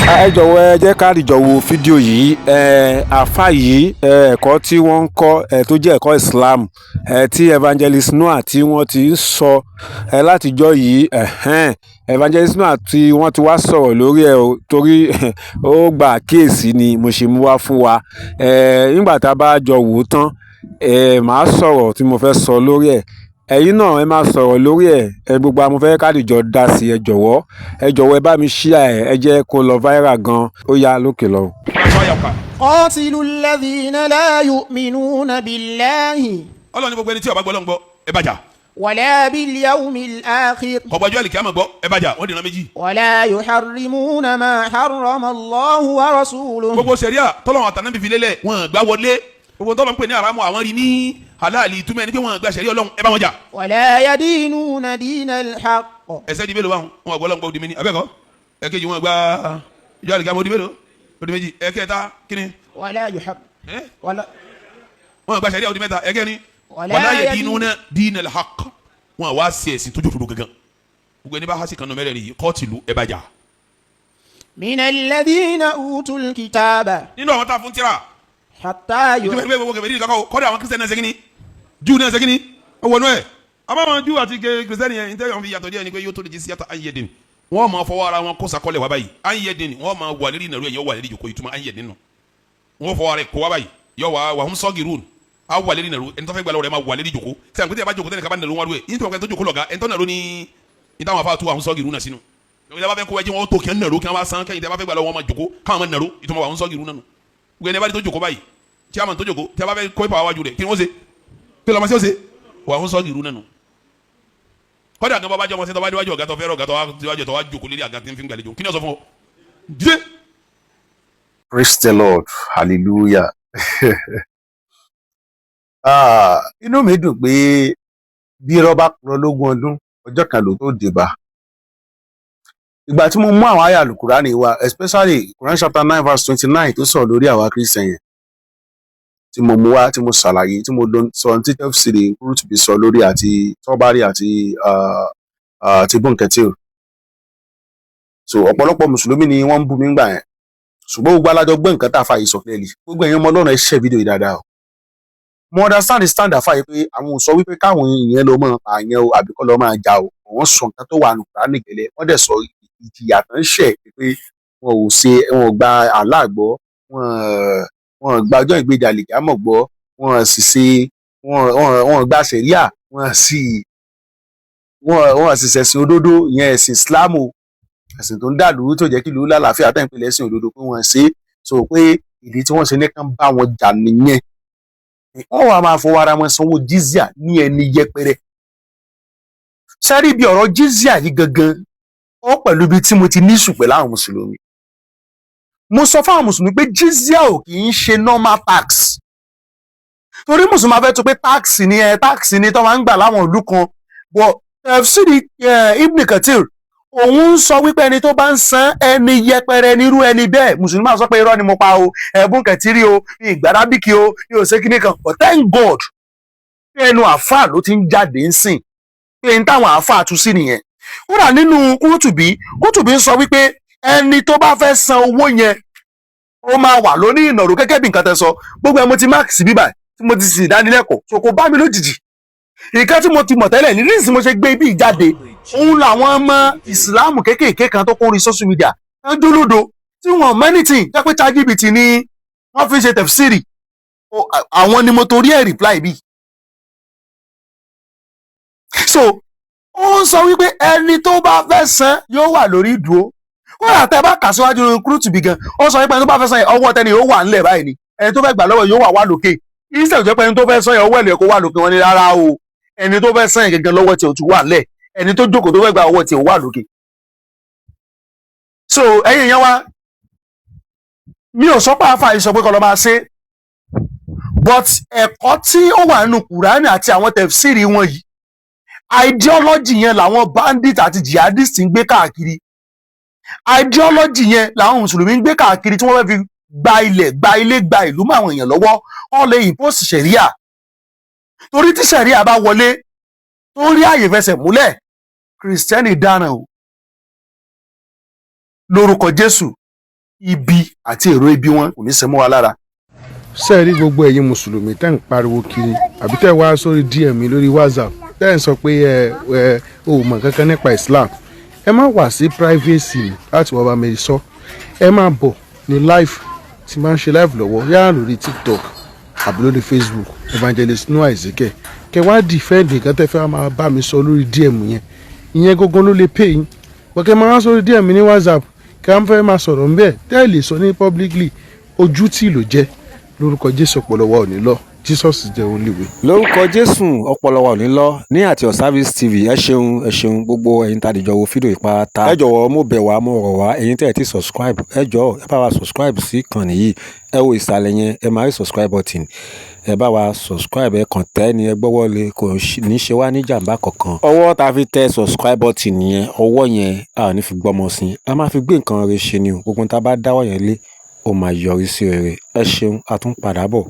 ẹ jọ̀wọ́ ẹ jẹ́ ká dìjọ wo fídíò yìí. Àfáà yìí ẹ̀kọ́ tí wọ́n ń kọ́ tó jẹ́ ẹ̀kọ́ Islam tí evangelist Noah tí wọ́n ti ń sọ látijọ́ yìí. Evangelist Noah tí wọ́n ti wá sọ̀rọ̀ lórí ẹ̀ torí ó gba àkíyèsí ni mo ṣe mú wá fún wa. Nígbà tá a bá jọ wò ó tán màá sọ̀rọ̀ tí mo fẹ́ sọ lórí ẹ̀. Ẹ̀yin náà ẹ máa sọ̀rọ̀ lórí ẹ̀ gbogbo àwọn fẹ́ kádìjọ dá sí. Ẹ jọ̀wọ́ ẹ bá mi share ẹ jẹ́ kó lọ viral gan. Ó yá lókè lọ. قاتلوا الذين لا يؤمنون بالله Ọlọ́run ní gbogbo ẹni tí ó bá gbọ́ Ọlọ́run gbọ́ ẹ bá jà. ولا باليوم الآخر kò gbọ́jọ́ àlìkíyámà gbọ́ ẹ bá jà. wọ́n dìran méjì. ولا يحرمون ما حرم الله ورسوله. gbogbo sẹ̀ríà tọ́lọ́run àtànábì fi lélẹ̀ wọ́n gbà wọlé. gbogbo tọ́lọ́run pè ní haramu àwọn rí ní halali túmọ̀ ẹni pé wọ́n gbà sẹ̀ríà Ọlọ́run ẹ bá wọn jà. ولا يدينون دين الحق. ẹsẹ̀ di mélòó báwọn wọn gbọ́ Ọlọ́run gbọ́ odi méní abẹ́kọ̀ ẹ̀kejì wọn gbà ìjọ àlìkíyámà odi mélòó odi méjì ẹ̀kẹta kíni. ولا يحب ولا wọn gbà sẹ̀ríà odi mẹ́ta ẹ̀kẹrin. wala yadinuna dinal haqq wọn wá sí ẹ̀sìn tó jòjòló gangan. gbogbo ẹni bá hasi kan nù mẹ́rẹ̀ rí qatilu ẹ bá jà. من الذين أوتوا الكتاب nínú àwọn tá a fún tírà. حتى ìtumọ̀ ìgbẹ́ gbogbo kẹfẹ́ ní ìkọ́kọ́ kọ́dọ̀ àwọn kristiani náà segin ni júù náà segin ni ó wọnú ẹ̀. àbáwọn júù àti kristiani yẹn nítorí wọn fi yàtọ̀ díẹ̀ ni pé yóò tó lè jí sí yàtọ̀ ayédèní. wọ́n máa fọwọ́ ara wọn kó sakọ́lẹ̀ wá báyìí ayédèní wọ́n máa wà lérí ìnàrú ẹ̀ yọ wà lérí ìjòkó ìtumọ̀ ayédèní nù. wọ́n fọwọ́ ara ẹ̀ kó wá báyìí yọ wà hum sọ́gìrún a wà lérí ìnàrú ẹni tó fẹ́ gbà lọ́wọ́ rẹ̀ máa wà lérí ìjòkó sẹ́yìn pété ẹ bá jòkó tẹ́lẹ̀ kaba nàrú wọn rú ẹ̀ yín tó kẹ́ tó jòkó lọ́ga ẹ̀ tó nàrú ni ìtàwọn afa tó hum sọ́gìrún náà sínú. ìjọba bá fẹ́ kó ẹjẹ́ wọn tó kí wọn nàrú kí wọn bá san kẹ́yìn tẹ́ bá fẹ́ gbà lọ́wọ́ wọn máa jòkó káwọn máa nàrú ìtumọ̀ wà hum sọ́gìrún náà nù. gbẹ̀ni ẹ bá tó jòkó báyìí tí a máa tó jòkó tí a bá fẹ́ kó ipa wájú rẹ̀ kí ni wọ́n ṣe kí lọ́ọ́ máa ṣe ó ṣe wà hum sọ́gìrún náà nù. kọ́dà gan bá jọ ọmọ sí tọ́wájú wájú ọ̀gá tó fẹ́ràn ọ̀gá tó wájú jòkó lérí àga tí ń fi gbàlejò kí ni ó sọ fún ọ. díẹ̀. Praise the Lord, hallelujah. Inú mi dùn pé bí irọ́ bá purọ́ lógún ọdún ọjọ́ kan ló tó dìbà. Ìgbà tí mo mú àwọn àyá Al-Qur'ani wá especially Quran chapter 9 verse 29 tó sọ̀rọ̀ lórí àwa Christian yẹn tí mo mú wá tí mo ṣàlàyé tí mo sọ ní tafsiri kúrú tìbí sọ lórí àti tọ́bárì àti bọ́ǹkẹ́tìl. So ọ̀pọ̀lọpọ̀ mùsùlùmí ni wọ́n ń bú mi ńgbà yẹn ṣùgbọ́n gbogbo alájọ gbọ́ nǹkan tá a fa yìí sọ clearly gbogbo ẹ̀yin ọmọ Ọlọ́run ẹ share fídíò yìí dáadáa o. Mo understand the stand àfa yìí pé àwọn ò sọ wípé káwọn èèyàn lọ máa pààyàn o àbí kọ́ lọ máa jà o wọ́n sọ nǹkan tó wà nù Kùránì gẹ́lẹ́ wọ́n dẹ̀ sọ ìjìyà tán ṣẹ̀ pé wọn ò gba Allah gbọ́ wọn gba ọjọ́ ìgbéjà àlìkíyámọ̀ gbọ́ wọn sì ṣe wọn gba sẹ̀ríà wọn sì ṣẹ̀sìn òdodo ìyẹn ẹ̀sìn Islam o ẹ̀sìn tó ń dà lóru tó jẹ́ kí lóru lálàáfíà tẹ̀ ń pè lẹ́sìn òdodo pé wọ́n ṣe sọ pé ìdí tí wọ́n ṣe ní kán bá wọn jà nìyẹn wọ́n wàá máa fọwọ́ ara wọn sanwó jizya ní ẹni yẹpẹrẹ. sẹ́rí bí ọ̀rọ̀ jizya yìí gangan ó pẹ̀lú ibi tí mo ti ní ìṣù pẹ̀lú àwọn mùsùlùmí. mo sọ fáwọn mùsùlùmí pé jizya ò kì í ṣe normal tax. torí mùsùlùmí afẹ́ tó pé táàkì ni tó máa ń gbà láwọn ìlú kan bọ̀ tafsiri Ibn Kathir òun ń sọ wípé ẹni tó bá ń san ẹni yẹpẹrẹ nírú ẹni bẹ́ẹ̀ mùsùlùmí máa sọ pé irọ́ ni mo pa o ẹ̀bùn kẹtìrì o ní ìgbàdábìkì o ní òsèkínní kan but thank God pé ẹnu àáfàá ló ti ń jáde ń sìn pé n táwọn àáfàá tú sí nìyẹn. kódà nínú kútùbí ń sọ wípé ẹni tó bá fẹ́ san owó yẹn ó máa wà lóní ìnàró gẹ́gẹ́ bí nǹkan tẹ́ sọ gbogbo ẹ̀ mo ti máàkì sí bíbà tí mo ti sì dánilẹ́kọ̀ọ́ so kò bá mi lójijì nǹkan tí mo ti mọ̀ tẹ́lẹ̀ ní nísìnyí mo ṣe gbé ibi ìjáde òun làwọn ọmọ ìsìláàmù kéékèèké kan tó kún orí social media ń dúlódo tí wọn mẹ́nìtì jẹ́ pé ChatGPT ni wọ́n fi ṣe tẹ̀fsírì àwọn ni mo torí ẹ̀ reply bí. so ó ń sọ wípé ẹni tó bá fẹ́ san yóò wà lórí ìdúró ó yà tẹ́ bá kà síwájú kúrútù bí gan ó sọ wípé ẹni tó bá fẹ́ san ọwọ́ tẹ́ni yóò wà ńlẹ̀ báyìí ni ẹni tó fẹ́ gbà lọ́wọ́ yóò wà lókè ìṣẹ̀ ìjọba ẹni tó fẹ́ san ọwọ́ ẹ̀ kó wà lókè wọn ni rárá o ẹni tó fẹ́ san gẹ́gẹ́ lọ́wọ́ tí ò tún wà ńlẹ̀ ẹni tó jókòó tó fẹ́ gba ọwọ́ tí ò wà lókè. so ẹ̀yin yẹn wá mi ò sọ pé àáfàá yìí sọ pé kọ́ lọ́ máa ṣe but ẹ̀kọ́ tí ó wà nínú Kùránì àti àwọn tẹ̀fsírì wọn yìí ideology yẹn làwọn bandit àti jihadist ń gbé káàkiri ideology yẹn làwọn mùsùlùmí ń gbé káàkiri tí wọ́n fẹ́ fi gba ilẹ̀ gba ilé gba ìlú mọ́ àwọn èèyàn lọ́wọ́ wọ́n lè impose ṣẹ̀ríà torí tí ṣẹ̀ríà bá wọlé tó rí àyè fẹsẹ̀ múlẹ̀ kìrìsìtẹ́nì dáràn o lórúkọ Jésù ibi àti èrò ibi wọn kò ní ṣe mọ́ wa lára. ṣé ẹ rí gbogbo ẹ̀yin mùsùlùmí tẹ́ ń pariwo kiri àbí tẹ́ wá sórí DM mi lórí WhatsApp tẹ́ ń sọ pé ẹ ò mọ̀ kankan nípa Islam, ẹ má wá sí privacy láti wọ́n bá mi sọ, ẹ má bọ̀ ní live tí máa ń ṣe live lọ́wọ́ yára lórí TikTok àbí lórí Facebook Evangelist Noah Ezekiel, kẹ wá defend nǹkan tẹ́ fẹ́ máa bá mi sọ lórí DM yẹn, ìyẹn gógó ló lè pay yín. Bọ̀kẹ́ máa wá sórí DM mi ní WhatsApp kí wọ́n fẹ́ máa sọ̀rọ̀ ńbẹ̀ tẹ́ ẹ lè sọ ní publicly, ojú tí ló jẹ́. Lórúkọ Jésù ọpọlọ wa ò ní lọ, Jesus jẹ́ olúwe. lórúkọ Jésù ọpọlọ wa ò ní lọ. ní àti Service TV ẹ ṣeun gbogbo ẹ̀yin tàdíjọ wo fídíò ìpátá. ẹ jọ̀wọ́ mo bẹ̀ wá mo rọ̀ wá ẹ̀yin tẹ́ ẹ ti subscribe, ẹ jọ̀ọ́ ẹ bá wa subscribe sí ìkànnì yìí, ẹ wo ìsàlẹ̀ yẹn ẹ máa rí subscribe button, ẹ bá wa subscribe, ẹ kàn tẹ́ ni ẹ gbọ́wọ́ lé, kò ní ṣe wá ní jàǹbá kankan. ọwọ́ tá a fi tẹ subscribe button yẹn, ọwọ́ yẹn a ò ní fi gbọ́mọ sí, a máa fi gbé nǹkan rere ṣe ni o. gbogbo tá a bá dáwọ́ yẹn lé ó máa yọrí sí rere. ẹ ṣeun, a tún padà bọ̀.